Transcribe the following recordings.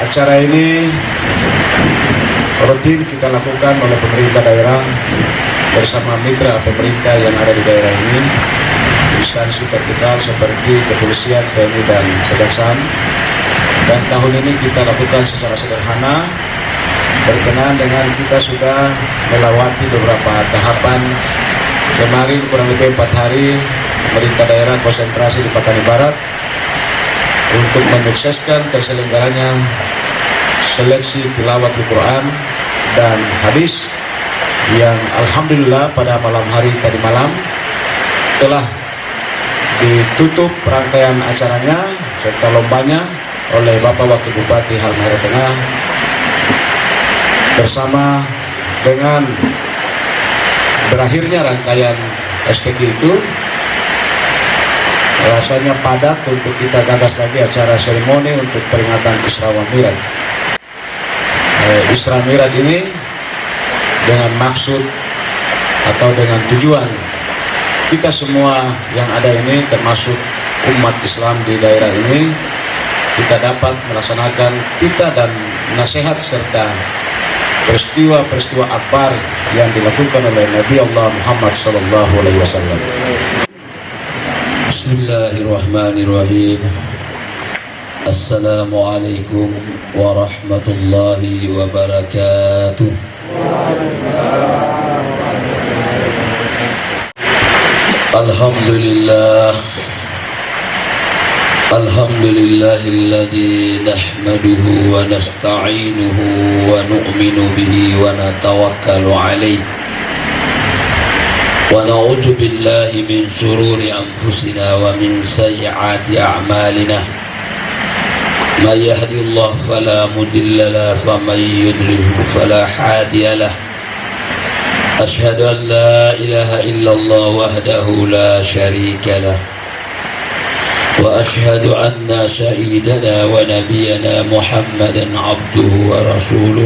Acara ini rutin kita lakukan oleh pemerintah daerah bersama mitra pemerintah yang ada di daerah ini, instansi vertikal seperti kepolisian, TNI, dan kejaksaan. Dan tahun ini kita lakukan secara sederhana, berkenaan dengan kita sudah melewati beberapa tahapan. Kemarin kurang lebih 4 hari pemerintah daerah konsentrasi di Patani Barat untuk menyukseskan terselenggaranya seleksi tilawat Al-Quran dan hadis yang alhamdulillah pada malam hari tadi malam telah ditutup rangkaian acaranya serta lombanya oleh Bapak Wakil Bupati Halmahera Tengah bersama dengan berakhirnya rangkaian SPQ itu. Rasanya padat untuk kita gagas lagi acara seremoni untuk peringatan Isra wa Miraj. Isra Miraj ini dengan maksud atau dengan tujuan kita semua yang ada ini, termasuk umat Islam di daerah ini, kita dapat melaksanakan titah dan nasihat serta peristiwa-peristiwa akbar yang dilakukan oleh Nabi Allah Muhammad SAW. Bismillahirrahmanirrahim. Assalamualaikum warahmatullahi wabarakatuh. Alhamdulillah. Alhamdulillahilladzi nahmaduhu wa nasta'inuhu wa nu'minu bihi wa natawakkalu alaihi. Wa na'udzu billahi min shururi anfusina wa min sayyiati a'malina. May yahdihillahu fala mudilla lahu wa may yudlilhu fala hadiya lahu. Ashhadu an la ilaha illallah wahdahu la syarika lahu. Wa ashhadu anna sayyidana wa nabiyyana Muhammadan abduhu wa rasuluh.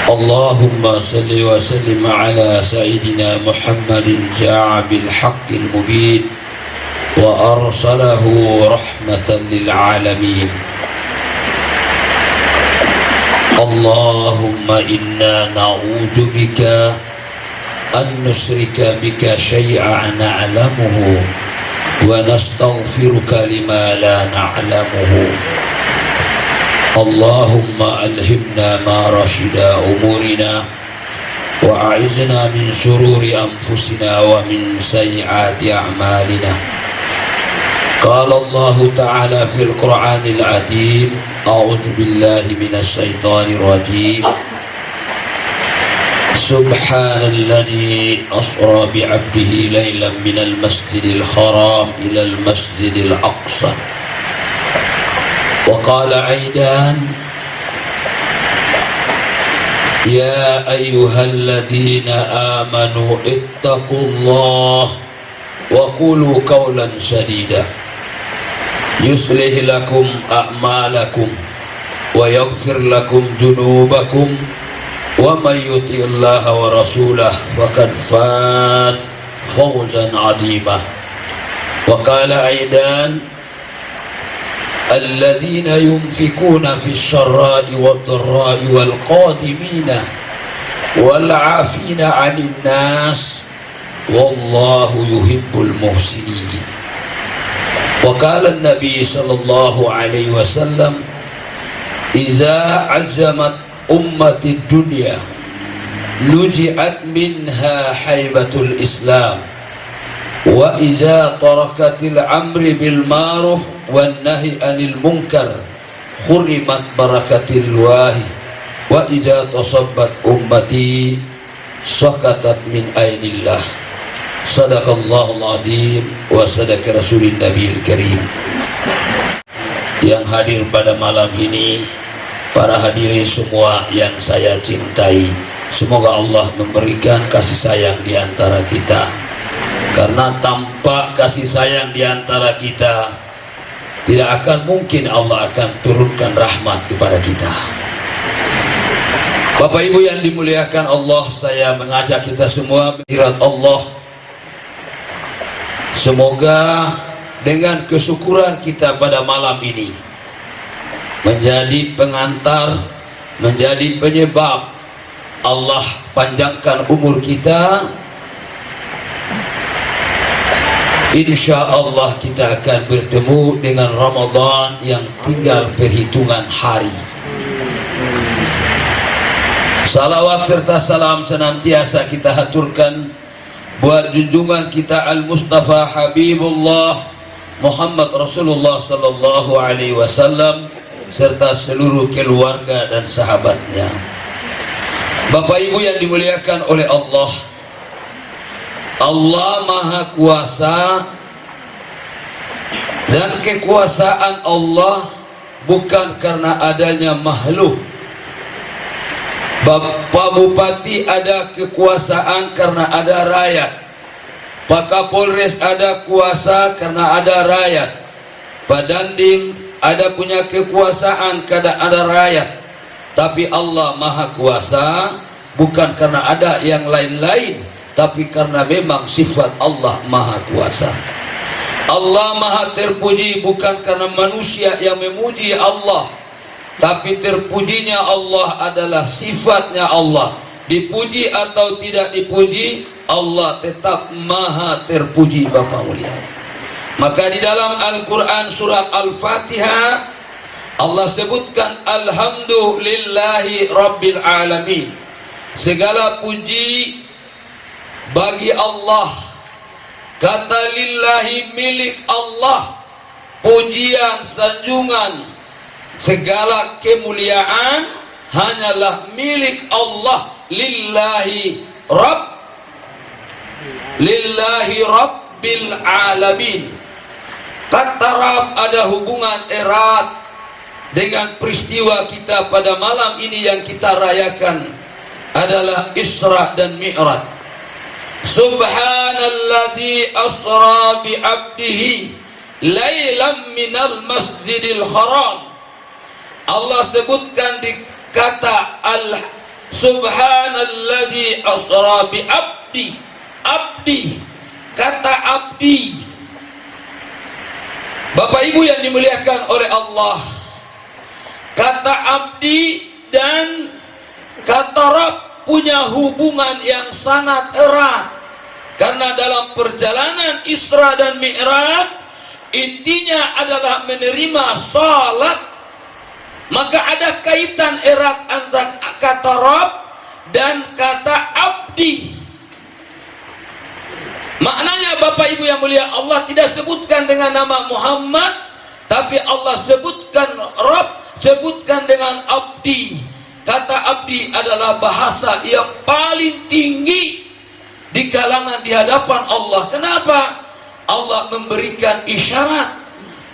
Allahumma salli wa sallim ala sayyidina Muhammadin ja'a bil haqqil mubin wa arsalahu rahmatan lil alamin. Allahumma inna na'udzu bika an nusyrika bika syai'an na'lamuhu wa nastaghfiruka lima la na'lamuhu. Allahumma alhimna ma rashida umurina wa a'izna min sururi anfusina wa min sayyiati a'malina. Qala Allah ta'ala fil Qur'anil Azim, a'udzu billahi minasy syaithanir rajim. Subhanalladzi asra bi 'abdihi lailan minal masjidil haram ilal masjidil aqsa. Wa qala aidan, ya ayyuhalladzina amanu ittaqullah wa qulu qawlan sadida yuslih lakum a'malakum wa yaghfir lakum dhunubakum wa may yuti'illaha wa rasulahu faqad faz fawzan 'azima. Wa qala aidan, alladzina yunfikuna fis syarra'i wad dharra'i wal qadimina wal 'afina 'anil nas wallahu yuhibbul muhsinin. Wa qala an-nabi sallallahu alaihi wasallam, iza 'azamat ummati dunya nuji'at minha haibatul islam wa iza tarakatil amri bil ma'ruf wan nahi anil munkar khurimat barakatil wahi wa iza tasabbat ummati sakatat min ainillah. Sadaqallahul azim wa sadaqa rasulun nabiyil karim. Yang hadir pada malam ini, para hadirin semua yang saya cintai, semoga Allah memberikan kasih sayang di antara kita. Karena tanpa kasih sayang di antara kita, tidak akan mungkin Allah akan turunkan rahmat kepada kita. Bapak Ibu yang dimuliakan Allah, saya mengajak kita semua menghadirat Allah. Semoga dengan kesyukuran kita pada malam ini, menjadi pengantar, menjadi penyebab Allah panjangkan umur kita. Insya Allah kita akan bertemu dengan Ramadan yang tinggal perhitungan hari. Salawat serta salam senantiasa kita haturkan buat junjungan kita Al-Mustafa Habibullah Muhammad Rasulullah sallallahu alaihi wasallam serta seluruh keluarga dan sahabatnya. Bapak Ibu yang dimuliakan oleh Allah, Allah Maha Kuasa, dan kekuasaan Allah bukan karena adanya makhluk. Bapak Bupati ada kekuasaan karena ada rakyat. Pak Kapolres ada kuasa karena ada rakyat. Pak Dandim ada punya kekuasaan karena ada rakyat. Tapi Allah Maha Kuasa bukan karena ada yang lain-lain, tapi karena memang sifat Allah Maha Kuasa. Allah Maha terpuji bukan karena manusia yang memuji Allah, tapi terpujinya Allah adalah sifatnya Allah. Dipuji atau tidak dipuji, Allah tetap Maha terpuji, Bapak mulia. Maka di dalam Al-Quran surat Al-Fatihah Allah sebutkan Alhamdulillahi Rabbil Alamin. Segala puji bagi Allah. Kata lillahi milik Allah. Pujian, sanjungan, segala kemuliaan hanyalah milik Allah. Lillahi Rabbil Alamin. Kata Rabb ada hubungan erat dengan peristiwa kita pada malam ini yang kita rayakan adalah Isra dan Mi'raj. Subhanalladzi asra bi 'abdihi lailan minal masjidil haram. Allah sebutkan di kata Subhanalladzi asra bi 'abdi. Abdi, kata abdi. Bapak Ibu yang dimuliakan oleh Allah, kata abdi dan kata Rabb punya hubungan yang sangat erat. Karena dalam perjalanan Isra dan Mi'raj intinya adalah menerima salat. Maka ada kaitan erat antara kata Rabb dan kata abdi. Maknanya Bapak Ibu yang mulia, Allah tidak sebutkan dengan nama Muhammad, tapi Allah sebutkan Rabb, sebutkan dengan abdi. Kata abdi adalah bahasa yang paling tinggi di kalangan di hadapan Allah. Kenapa? Allah memberikan isyarat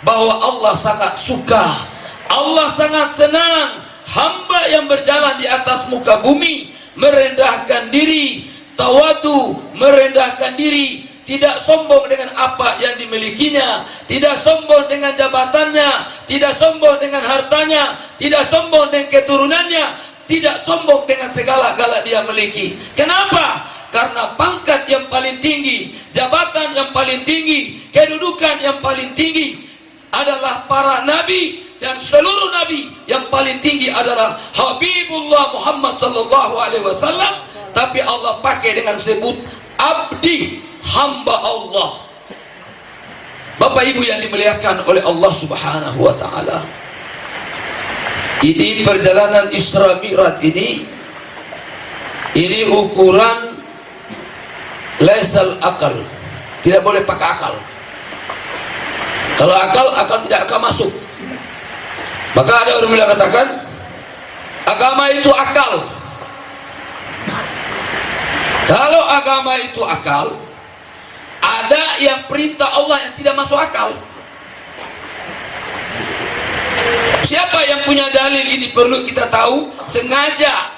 bahwa Allah sangat suka, Allah sangat senang hamba yang berjalan di atas muka bumi, merendahkan diri, tawadu, merendahkan diri, tidak sombong dengan apa yang dimilikinya, tidak sombong dengan jabatannya, tidak sombong dengan hartanya, tidak sombong dengan keturunannya, tidak sombong dengan segala-gala dia miliki. Kenapa? Karena pangkat yang paling tinggi, jabatan yang paling tinggi, kedudukan yang paling tinggi adalah para nabi, dan seluruh nabi yang paling tinggi adalah Habibullah Muhammad sallallahu alaihi wasallam. Tapi Allah pakai dengan sebut abdi, hamba Allah. Bapak Ibu yang dimuliakan oleh Allah Subhanahu wa taala, ini perjalanan Isra Mi'raj ini ukuran laisal akal. Tidak boleh pakai akal. Kalau akal tidak akan masuk. Maka ada orang yang katakan agama itu akal. Kalau agama itu akal, ada yang perintah Allah yang tidak masuk akal. Siapa yang punya dalil ini perlu kita tahu. Sengaja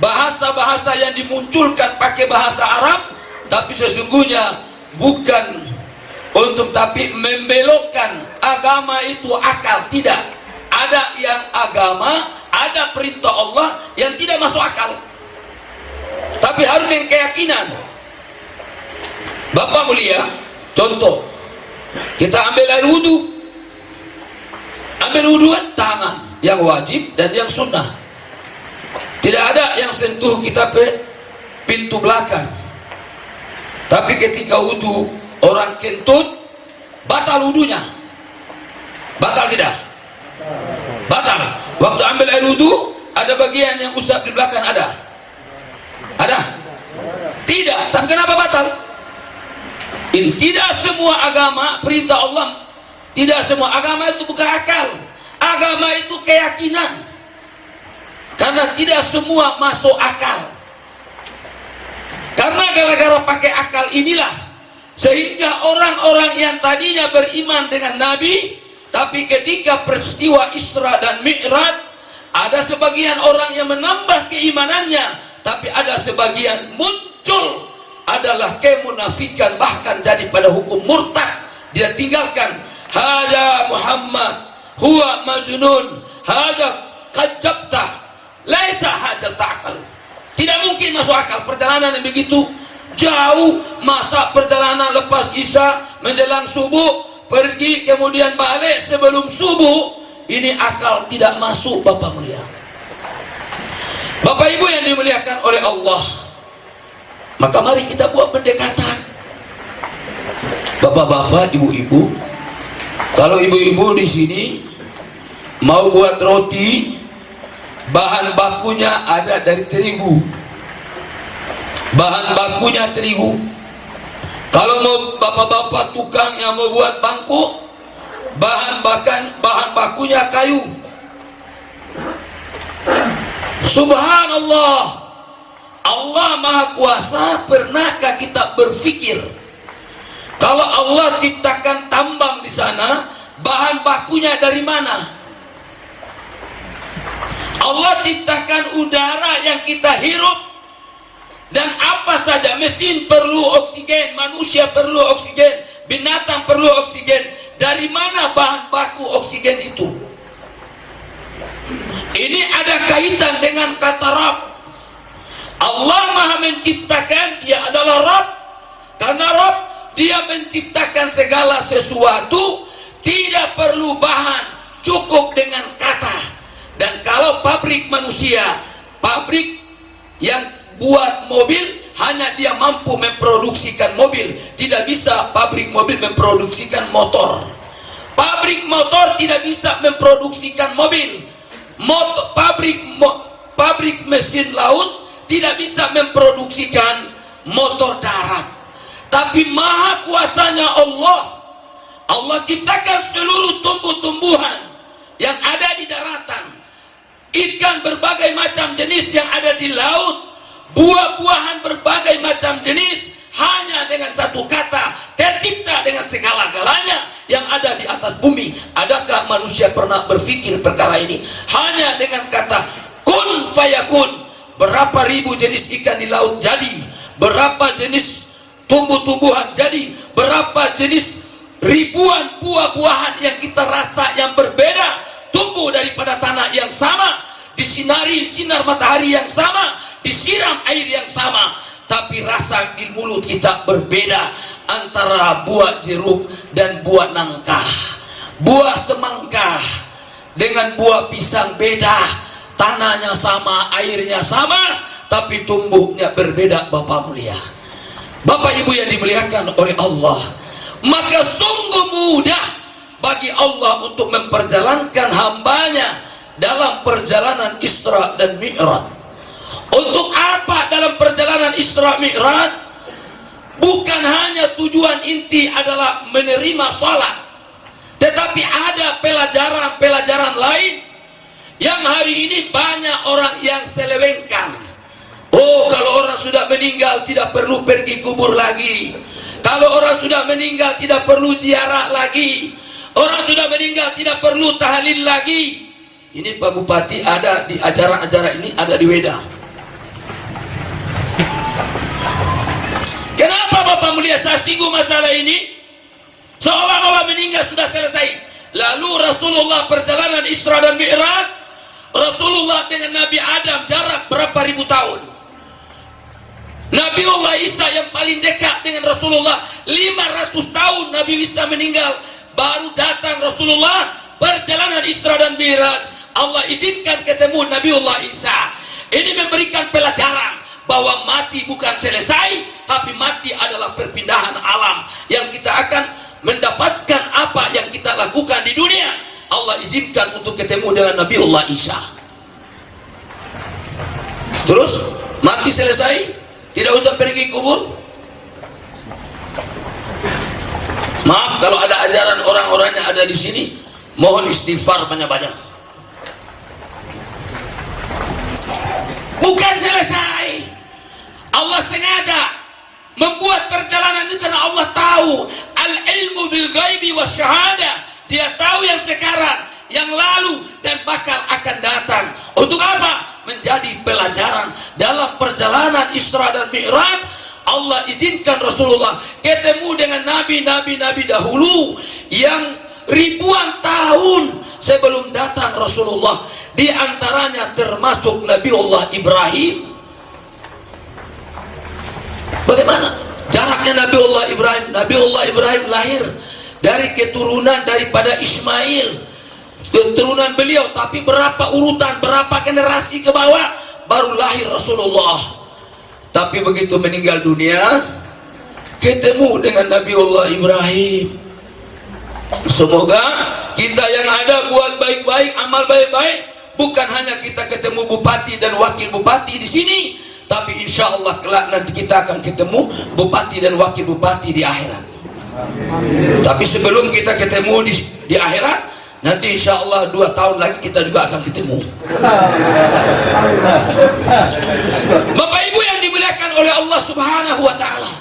bahasa-bahasa yang dimunculkan pakai bahasa Arab, tapi sesungguhnya bukan untuk tapi membelokkan agama itu akal. Tidak. Ada yang agama, ada perintah Allah yang tidak masuk akal, tapi harus dengan keyakinan. Bapak mulia, contoh, kita ambil air wudhu. Ambil wudhu kan tangan. yang wajib dan yang sunnah. Tidak ada yang sentuh kita pintu belakang. Tapi ketika wudu orang kentut, batal wudunya. Batal tidak? Batal. Waktu ambil air wudu, ada bagian yang usap di belakang, ada? Ada? Tidak. Tapi kenapa batal? Ini tidak semua agama, perintah Allah, tidak semua agama itu bukan akal. Agama itu keyakinan. Karena tidak semua masuk akal. Karena gara-gara pakai akal inilah sehingga orang-orang yang tadinya beriman dengan Nabi, tapi ketika peristiwa Isra dan Mi'raj, ada sebagian orang yang menambah keimanannya, tapi ada sebagian muncul adalah kemunafikan, bahkan jadi pada hukum murtad. Dia tinggalkan, hada Muhammad huwa majnun, hada kadzabta, laisa hadzal ta'qal. Tidak mungkin masuk akal perjalanan yang begitu jauh, masa perjalanan lepas Isya menjelang subuh, pergi kemudian balik sebelum subuh. Ini akal tidak masuk, Bapak mulia. Bapak Ibu yang dimuliakan oleh Allah, maka mari kita buat pendekatan. Bapak-bapak, ibu-ibu, kalau ibu-ibu di sini mau buat roti, bahan bakunya ada dari terigu. Bahan bakunya terigu. Kalau mau bapak-bapak tukang yang mau buat bangku, bahan bakunya kayu. Subhanallah, Allah Maha Kuasa. Pernahkah kita berpikir kalau Allah ciptakan tambang di sana, bahan bakunya dari mana? Allah ciptakan udara yang kita hirup, dan apa saja, mesin perlu oksigen, manusia perlu oksigen, binatang perlu oksigen. Dari mana bahan baku oksigen itu? Ini ada kaitan dengan kata Rabb. Allah Maha menciptakan, Dia adalah Rabb. Karena Rabb, Dia menciptakan segala sesuatu, tidak perlu bahan, cukup dengan kata. Dan kalau pabrik manusia, pabrik yang buat mobil, hanya dia mampu memproduksikan mobil, tidak bisa pabrik mobil memproduksikan motor. Pabrik motor tidak bisa memproduksikan mobil. Pabrik mesin laut tidak bisa memproduksikan motor darat. Tapi maha kuasanya Allah, Allah ciptakan seluruh tumbuh-tumbuhan yang ada di daratan, ikan berbagai macam jenis yang ada di laut, buah-buahan berbagai macam jenis, hanya dengan satu kata tercipta dengan segala-galanya yang ada di atas bumi. Adakah manusia pernah berpikir perkara ini? Hanya dengan kata kun fayakun. Berapa ribu jenis ikan di laut jadi, berapa jenis tumbuh-tumbuhan jadi, berapa jenis ribuan buah-buahan yang kita rasa yang berbeda, tumbuh daripada tanah yang sama, disinari sinar matahari yang sama, disiram air yang sama, tapi rasa di mulut kita berbeda. Antara buah jeruk dan buah nangka, buah semangka dengan buah pisang beda, tanahnya sama, airnya sama, tapi tumbuhnya berbeda. Bapak mulia, Bapak Ibu yang dimuliakan oleh Allah, maka sungguh mudah bagi Allah untuk memperjalankan hambanya dalam perjalanan Isra dan Mi'raj. Untuk apa dalam perjalanan Isra Mi'raj? Bukan hanya tujuan inti adalah menerima sholat, tetapi ada pelajaran-pelajaran lain yang hari ini banyak orang yang selewengkan. Oh, kalau orang sudah meninggal tidak perlu pergi kubur lagi. Kalau orang sudah meninggal tidak perlu ziarah lagi. Orang sudah meninggal tidak perlu tahlil lagi. Ini Pak Bupati ada di acara-acara ini, ada di Weda. Kenapa Bapak mulia saya singgung masalah ini? Seolah-olah meninggal sudah selesai. Lalu Rasulullah perjalanan Isra dan Mi'raj, Rasulullah dengan Nabi Adam jarak berapa ribu tahun? Nabiullah Isa yang paling dekat dengan Rasulullah 500 tahun Nabi Isa meninggal, baru datang Rasulullah perjalanan Isra dan Mi'raj Allah izinkan ketemu Nabiullah Isa. Ini memberikan pelajaran bahwa mati bukan selesai, tapi mati adalah perpindahan alam, yang kita akan mendapatkan apa yang kita lakukan di dunia. Allah izinkan untuk ketemu dengan Nabiullah Isa. Terus mati selesai, tidak usah pergi kubur. Maaf kalau ada ajaran orang-orangnya ada di sini, mohon istighfar banyak-banyak. Bukan selesai. Allah sengaja membuat perjalanan itu karena Allah tahu al-ilmu bil ghaibi wasyahada. Dia tahu yang sekarang, yang lalu, dan bakal akan datang. Untuk apa? Menjadi pelajaran dalam perjalanan Isra dan Mi'raj. Allah izinkan Rasulullah ketemu dengan nabi-nabi dahulu yang ribuan tahun sebelum datang Rasulullah. Di antaranya termasuk Nabiullah Ibrahim. Bagaimana jaraknya Nabiullah Ibrahim? Nabiullah Ibrahim lahir dari keturunan daripada Ismail, keturunan beliau, tapi berapa urutan, berapa generasi ke bawah baru lahir Rasulullah. Tapi begitu meninggal dunia, ketemu dengan Nabiullah Ibrahim. Semoga kita yang ada buat baik-baik, amal baik-baik, bukan hanya kita ketemu bupati dan wakil bupati di sini, tapi insya Allah kelak nanti kita akan ketemu bupati dan wakil bupati di akhirat. Tapi sebelum kita ketemu di akhirat, nanti insya Allah 2 tahun lagi kita juga akan ketemu. Bapak Ibu yang dimuliakan oleh Allah Subhanahu wa Ta'ala,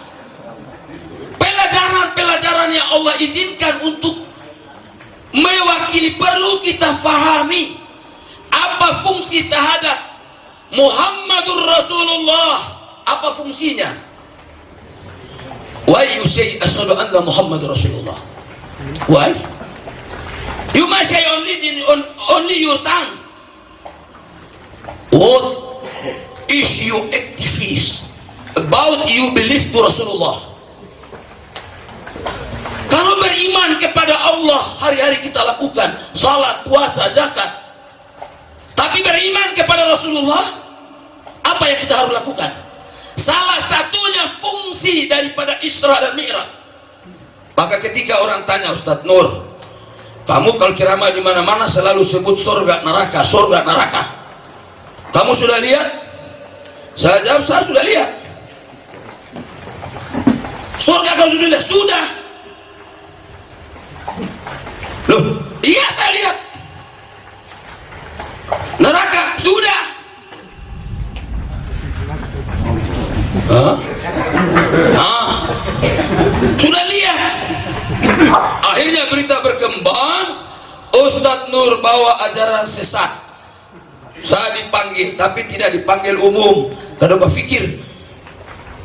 pelajaran-pelajaran yang Allah izinkan untuk mewakili, perlu kita fahami apa fungsi syahadat Muhammadur Rasulullah. Apa fungsinya? Why you say asyhadu anna Muhammadur Rasulullah? Why? You must say only your tongue. What is your activities about you believe to Rasulullah? Kalau beriman kepada Allah, hari-hari kita lakukan salat, puasa, zakat. Tapi beriman kepada Rasulullah, apa yang kita harus lakukan? Salah satunya fungsi daripada Isra dan Mi'raj. Maka ketika orang tanya, Ustadz Nur, kamu kalau ceramah di mana-mana selalu sebut surga neraka, surga neraka. Kamu sudah lihat? Saya jawab, saya sudah lihat. Surga kamu sudah lihat? Sudah. Loh, iya saya lihat. Neraka sudah. Sudah lihat. Akhirnya berita berkembang, Ustadz Nur bawa ajaran sesat. Saya dipanggil, tapi tidak dipanggil umum. Karena berpikir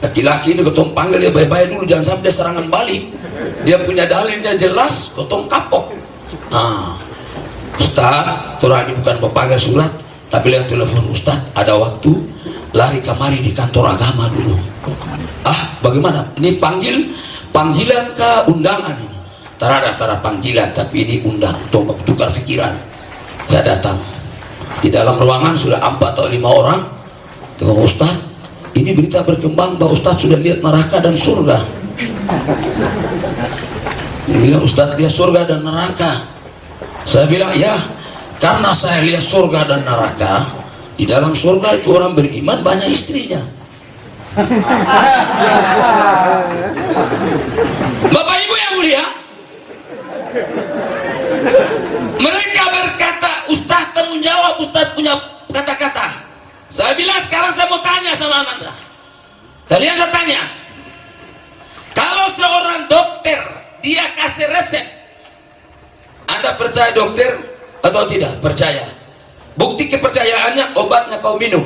laki-laki ini ketong panggil dia baik-baik dulu, jangan sampai dia serangan balik. Dia punya dalilnya jelas, ketong kapok. Ustadz, Turani bukan berpanggil surat, tapi lihat telepon Ustadz, ada waktu lari kemari di kantor agama dulu. Bagaimana? Ini panggilan ke undangan ini? Tara panggilan, tapi ini undang, tukar pikiran. Saya datang, di dalam ruangan sudah 4 atau 5 orang. Tengok Ustaz, ini berita berkembang bahwa Ustaz sudah lihat neraka dan surga. Ini Ustaz lihat surga dan neraka. Saya bilang, ya, karena saya lihat surga dan neraka. Di dalam surga itu orang beriman banyak istrinya. Bapak Ibu yang mulia, mereka berkata, Ustaz tanggung jawab, Ustaz punya kata-kata. Saya bilang, sekarang saya mau tanya sama Anda. Kalian saya tanya, kalau seorang dokter dia kasih resep, Anda percaya dokter atau tidak? Percaya. Bukti kepercayaannya, obatnya kau minum.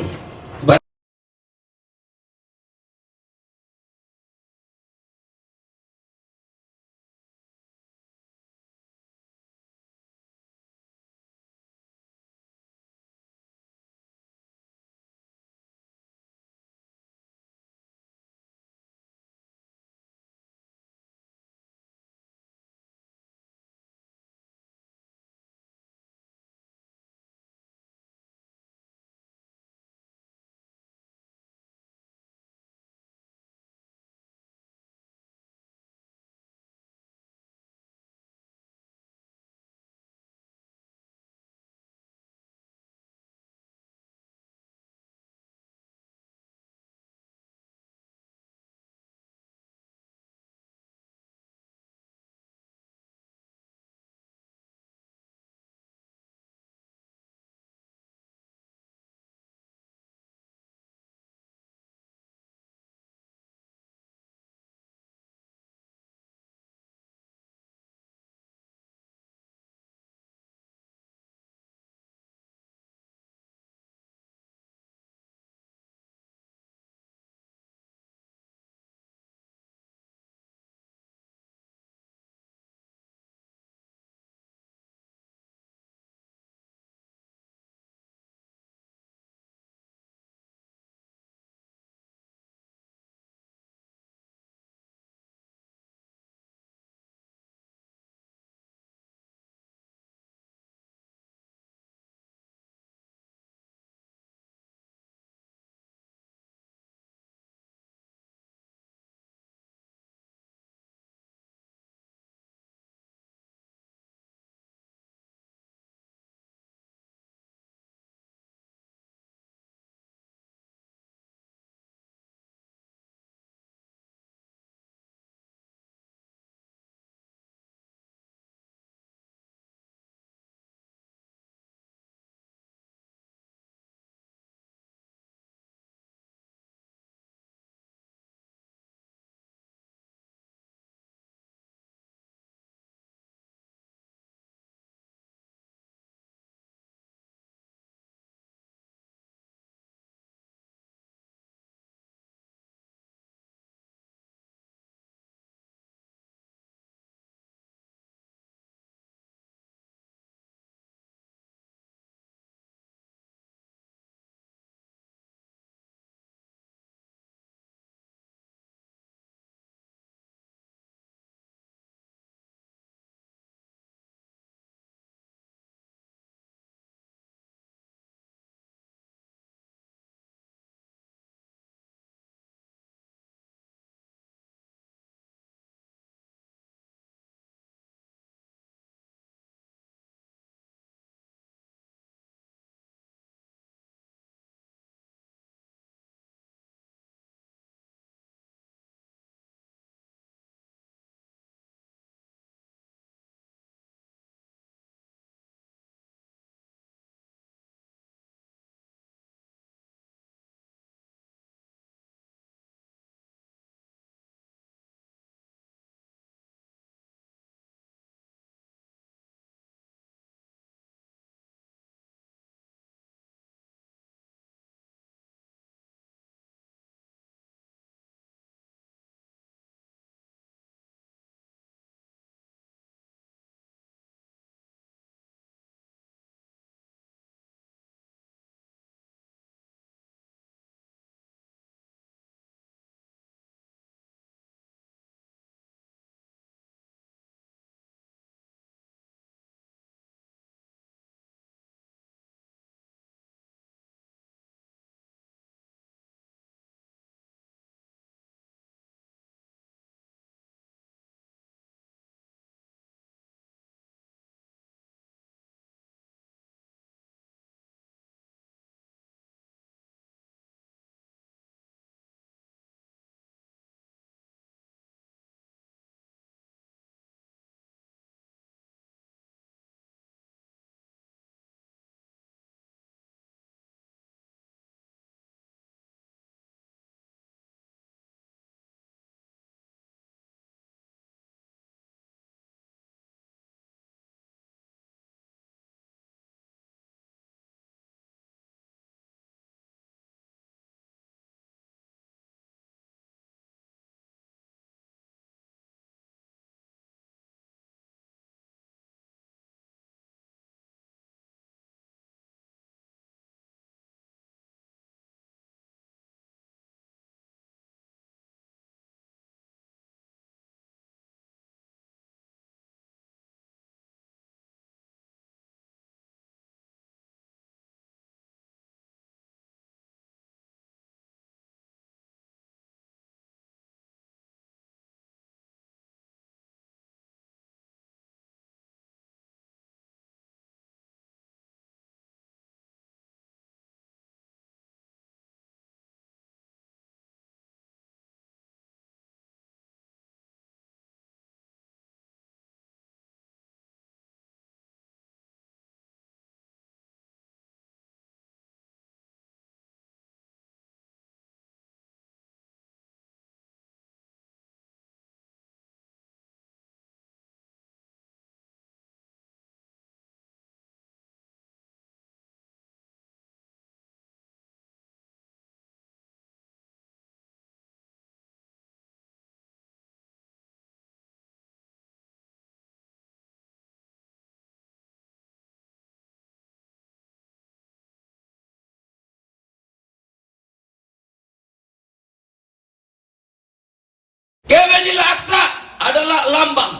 Masjidil Aqsa adalah lambang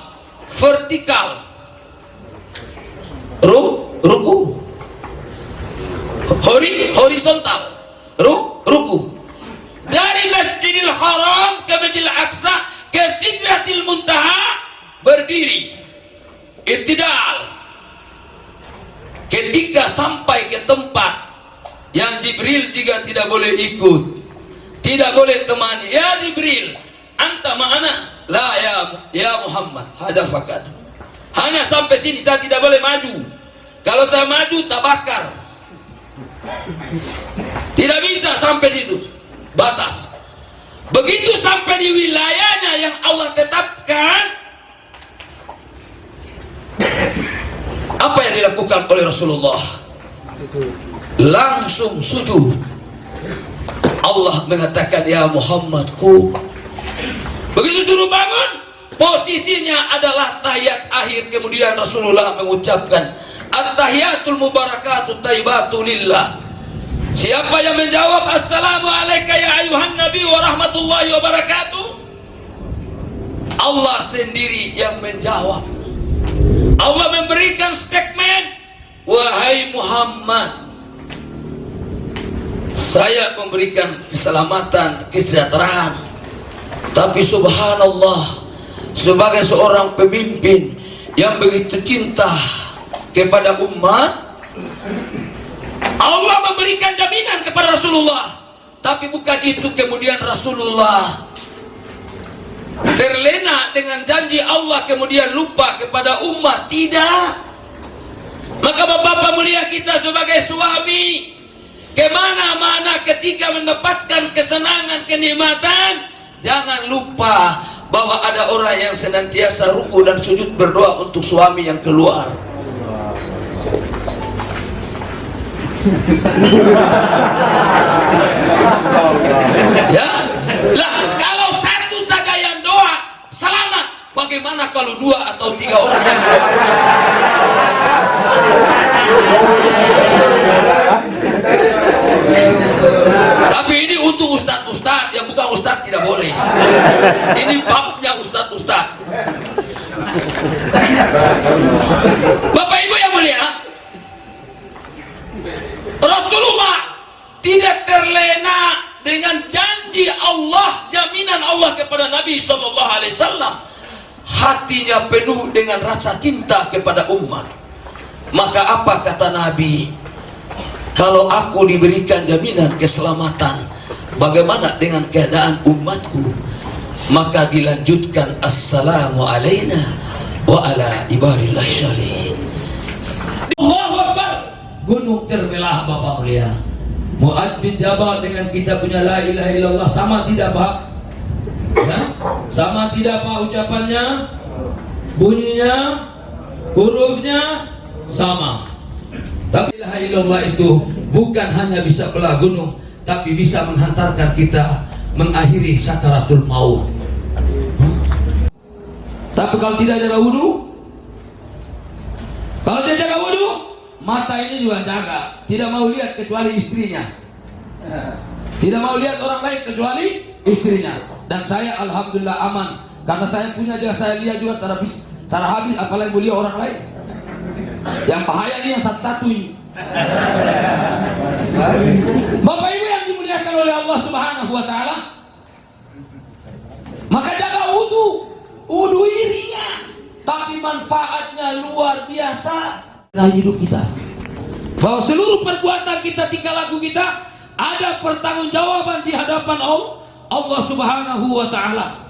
vertikal ruku, horizontal ruku. Dari Masjidil Haram ke Masjidil Aqsa ke Sidratil Muntaha berdiri i'tidal. Ketika sampai ke tempat yang Jibril juga tidak boleh ikut, tidak boleh temani, ya Jibril anta ma'ana, la ya Muhammad hada fakat, hanya sampai sini, saya tidak boleh maju. Kalau saya maju terbakar, tidak bisa sampai di itu batas. Begitu sampai di wilayahnya yang Allah tetapkan, apa yang dilakukan oleh Rasulullah? Langsung sujud. Allah mengatakan, ya Muhammadku. Begitu suruh bangun, posisinya adalah tahiyat akhir. Kemudian Rasulullah mengucapkan, at-tahiyatul mubarakatuh taibatu lillah. Siapa yang menjawab assalamu alayka ya ayuhan nabi wa rahmatullahi wa barakatuh, Allah sendiri yang menjawab. Allah memberikan statement, wahai Muhammad, saya memberikan keselamatan, kesejahteraan. Tapi subhanallah, sebagai seorang pemimpin yang begitu cinta kepada umat, Allah memberikan jaminan kepada Rasulullah. Tapi bukan itu kemudian Rasulullah terlena dengan janji Allah kemudian lupa kepada umat. Tidak. Maka bapak-bapak mulia kita sebagai suami, kemana-mana ketika mendapatkan kesenangan, kenikmatan, jangan lupa bahwa ada orang yang senantiasa ruku dan sujud berdoa untuk suami yang keluar. Ya, lah kalau satu saja yang doa selamat, bagaimana kalau 2 atau 3 orang yang doa? Tapi ini untuk ustadz-ustadz, yang bukan ustadz tidak boleh. Ini babnya ustadz-ustadz. Bapak Ibu yang mulia, Rasulullah tidak terlena dengan janji Allah, jaminan Allah kepada Nabi SAW. Hatinya penuh dengan rasa cinta kepada umat. Maka apa kata Nabi? Kalau aku diberikan jaminan keselamatan, bagaimana dengan keadaan umatku? Maka dilanjutkan, assalamu alayna wa ala ibadillah syalihin. Allahu Akbar. Gunung terbelah bapak mulia. Mu'adz bin Jabal dengan kita punya la ilaha illallah sama tidak pak? Ya? Sama tidak pak ucapannya? Bunyinya? Hurufnya? Sama. Tapi la ilaha illallah itu bukan hanya bisa belah gunung, tapi bisa menghantarkan kita mengakhiri sakaratul maut. Tapi kalau tidak jaga wudu, kalau dia jaga wudu, mata ini juga jaga, tidak mau lihat kecuali istrinya, tidak mau lihat orang lain kecuali istrinya. Dan saya alhamdulillah aman, karena saya punya juga, saya lihat juga cara habis, apalagi mulia orang lain. Yang bahaya ini yang satu-satu ini. Bapak Ibu yang dimuliakan oleh Allah Subhanahu wa taala, maka jaga wudu. Wudu ini ringan, tapi manfaatnya luar biasa dalam hidup kita. Bahwa seluruh perbuatan kita, tingkah laku kita ada pertanggungjawaban di hadapan Allah Subhanahu wa taala.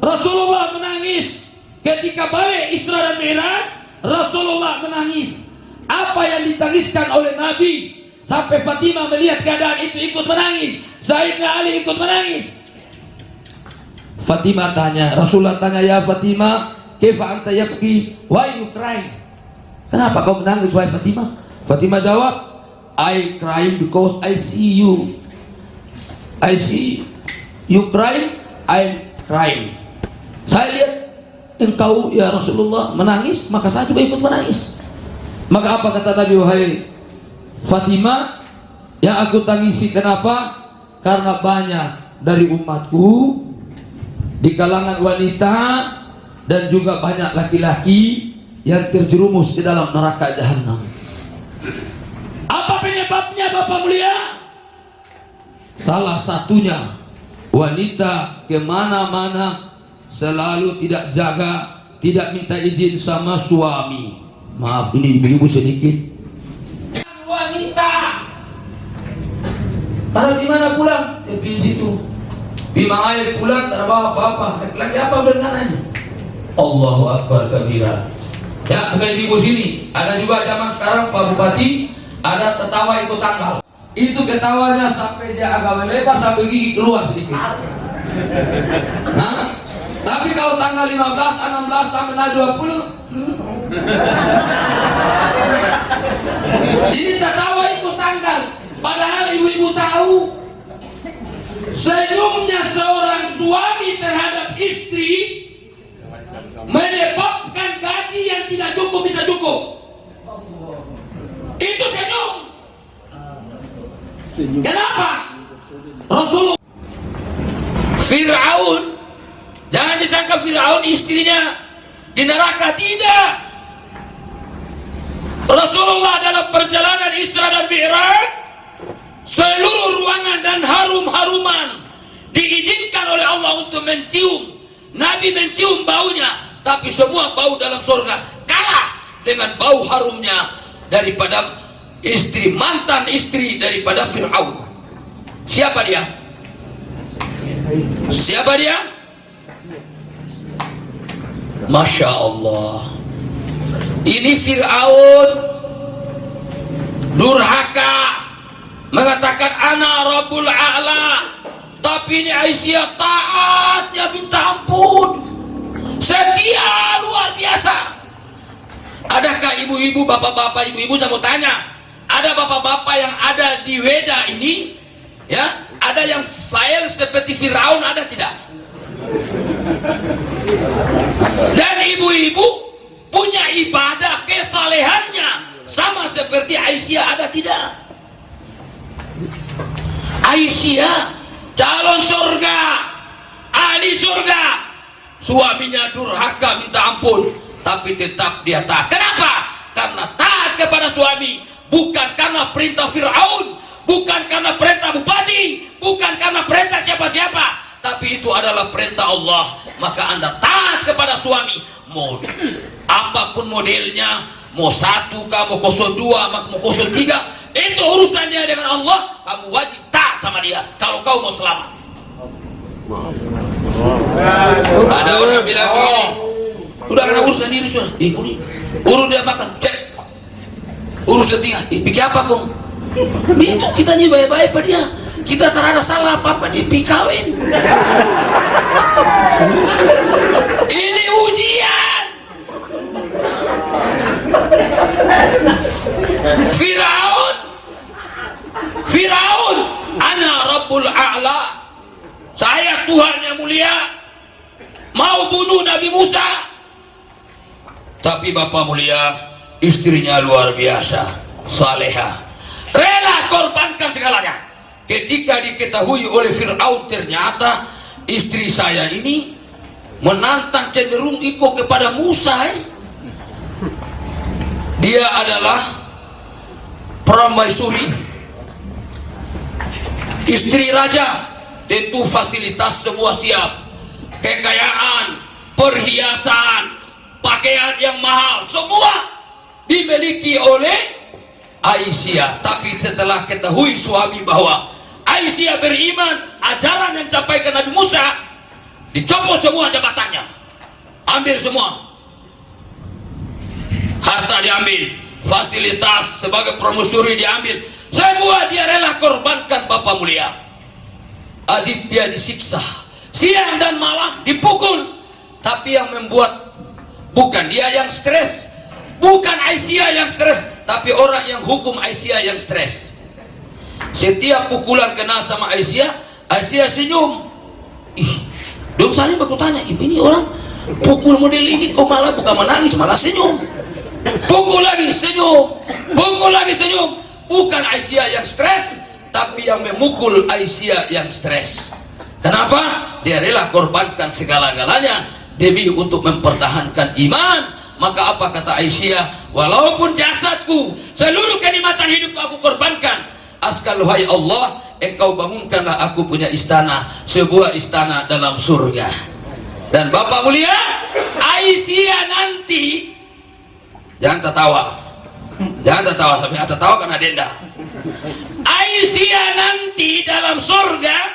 Rasulullah menangis ketika balik Isra dan Mi'raj. Rasulullah menangis. Apa yang ditangiskan oleh Nabi sampai Fatimah melihat keadaan itu ikut menangis, Sayyidina Ali ikut menangis. Fatimah tanya, Rasulullah tanya, ya Fatimah, kaifa anta yabki, why you crying? Kenapa kau menangis wahai Fatimah? Fatimah jawab, I crying because I see you. I see you crying, I'm crying. Saya lihat engkau ya Rasulullah menangis, maka saya juga ikut menangis. Maka apa kata Nabi, wahai Fatimah, yang aku tangisi kenapa? Karena banyak dari umatku di kalangan wanita dan juga banyak laki-laki yang terjerumus di dalam neraka jahanam. Apa penyebabnya Bapak mulia? Salah satunya wanita kemana-mana selalu tidak jaga, tidak minta izin sama suami. Maaf ini ibu-ibu sedikit. Wanita taruh di mana pulang? Di situ. Bima air pulang tak bawa apa-apa. Lagi apa berenangannya? Allahu Akbar kabira. Ya, bukan ibu sini. Ada juga zaman sekarang Pak Bupati ada tertawa ikut tanggal. Itu ketawanya sampai dia agak melebar sampai gigi keluar sedikit. Nah, tapi kalau tanggal 15, 16 sampai 20, ini tertawa ikut tanggal. Padahal ibu-ibu tahu senyumnya seorang suami terhadap istri menyebabkan gaji yang tidak cukup bisa cukup. Itu senyum. Kenapa? Rasulullah Fir'aun, jangan disangka Fir'aun istrinya di neraka, tidak. Rasulullah dalam perjalanan Isra dan Mi'raj, seluruh ruangan dan harum-haruman diizinkan oleh Allah untuk mencium. Nabi mencium baunya, tapi semua bau dalam surga kalah dengan bau harumnya daripada istri, mantan istri daripada Fir'aun. Siapa dia? Siapa dia? Masya Allah. Ini Fir'aun durhaka, mengatakan ana Rabbul A'la. Tapi ini Aisyah taatnya minta ampun, setia luar biasa. Adakah ibu-ibu, bapak-bapak, ibu-ibu, saya mau tanya, ada bapak-bapak yang ada di Weda ini, ya, ada yang file seperti Firaun, ada tidak? Dan ibu-ibu punya ibadah kesalehannya sama seperti Aisyah, ada tidak? Aisyah calon surga, ahli surga, suaminya durhaka minta ampun, tapi tetap dia taat. Kenapa? Karena taat kepada suami, bukan karena perintah Fir'aun, bukan karena perintah bupati, bukan karena perintah siapa-siapa, tapi itu adalah perintah Allah. Maka Anda taat kepada suami, mau apapun modelnya, mau 1, mau 02, mau 03, itu urusannya dengan Allah. Kamu wajib taat sama dia kalau kau mau selamat. Ada orang bilang gini, udah kena urusan diri sudah, urus dia makan, cek, urus dia, pikir apa kong? Itu kita nih baik-baik pada dia, kita tak ada salah apa-apa, dia pikawin. Ini ujian. Firaun, ana Rabbul A'la, saya Tuhan yang mulia, mau bunuh Nabi Musa. Tapi Bapak mulia, istrinya luar biasa, salehah, rela korbankan segalanya. Ketika diketahui oleh Fir'aun, ternyata istri saya ini menantang, cenderung ikut kepada Musa. Dia adalah permaisuri, istri raja, tentu fasilitas semua siap, kekayaan, perhiasan, pakaian yang mahal, semua dimiliki oleh Aisyah. Tapi setelah ketahui suami bahwa Aisyah beriman, ajaran yang disampaikan Nabi Musa, dicopot semua jabatannya, ambil semua, harta diambil, fasilitas sebagai permaisuri diambil, semua dia rela korbankan. Bapak mulia, adib dia disiksa siang dan malam, dipukul. Tapi yang membuat bukan dia yang stres, bukan Aisyah yang stres, tapi orang yang hukum Aisyah yang stres. Setiap pukulan kena sama Aisyah, Aisyah senyum. Dong saling bertanya, ini orang pukul model ini kok malah bukan menangis, malah senyum. Pukul lagi senyum, pukul lagi senyum. Bukan Aisyah yang stres, tapi yang memukul Aisyah yang stres. Kenapa? Dia rela korbankan segala-galanya demi untuk mempertahankan iman. Maka apa kata Aisyah? Walaupun jasadku, seluruh kenikmatan hidupku aku korbankan, askal wahai Allah, engkau bangunkanlah aku punya istana, sebuah istana dalam surga. Dan Bapak mulia, Aisyah nanti, jangan tertawa, sampai tertawa karena denda. Aisyah nanti dalam surga,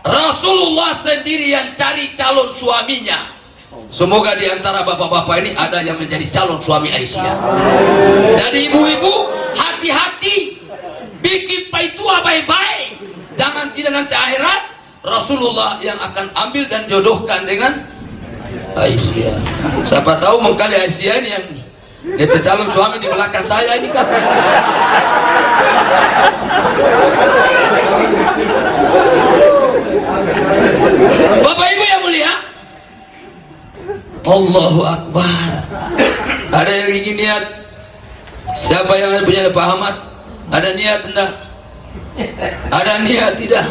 Rasulullah sendiri yang cari calon suaminya. Semoga di antara bapak-bapak ini ada yang menjadi calon suami Aisyah. Dan ibu-ibu, hati-hati, bikin paitua baik-baik, jangan tidak nanti akhirat Rasulullah yang akan ambil dan jodohkan dengan Aisyah. Siapa tahu mengkali Aisyah ini yang DP calon suami di belakang saya ini kan. Bapak Ibu yang mulia, Allahu Akbar. Ada yang ingin niat? Siapa yang punya Pak Ahmad? Ada niat enggak? Ada niat tidak?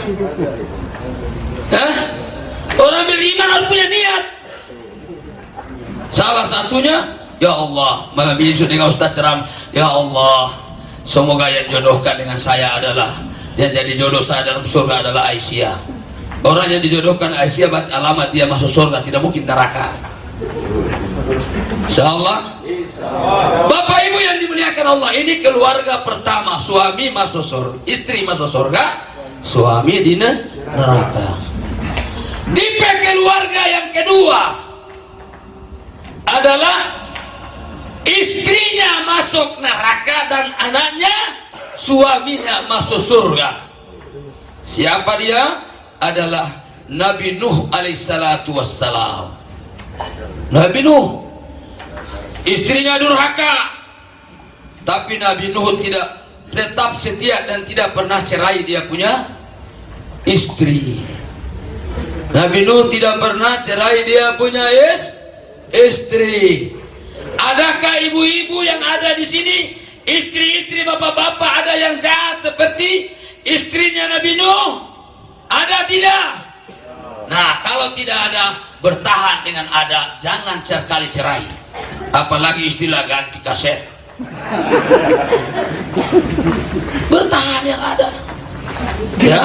Hah? Orang beriman harus punya niat. Salah satunya, ya Allah, malam ini sudah dengan Ustaz ceram, ya Allah, semoga yang jodohkan dengan saya adalah, yang jadi jodoh saya dalam surga adalah Aisyah. Orang yang dijodohkan Aisyah, alamat dia masuk surga, tidak mungkin neraka. Insyaallah. Bapak Ibu yang dimuliakan Allah, ini keluarga pertama, suami masuk surga, istri masuk surga, suami di neraka. Tipe keluarga yang kedua adalah istrinya masuk neraka dan anaknya, suaminya masuk surga. Siapa dia? Adalah Nabi Nuh alaihissalatu wassalam. Nabi Nuh, istrinya durhaka, tapi Nabi Nuh tidak tetap setia dan tidak pernah cerai dia punya istri. Nabi Nuh tidak pernah cerai dia punya istri. Adakah ibu-ibu yang ada di sini, istri-istri bapak-bapak ada yang jahat seperti istrinya Nabi Nuh? Ada tidak? Nah, kalau tidak ada, bertahan dengan ada, jangan sekali cerai. Apalagi istilah ganti kaset. Bertahan yang ada. Ya.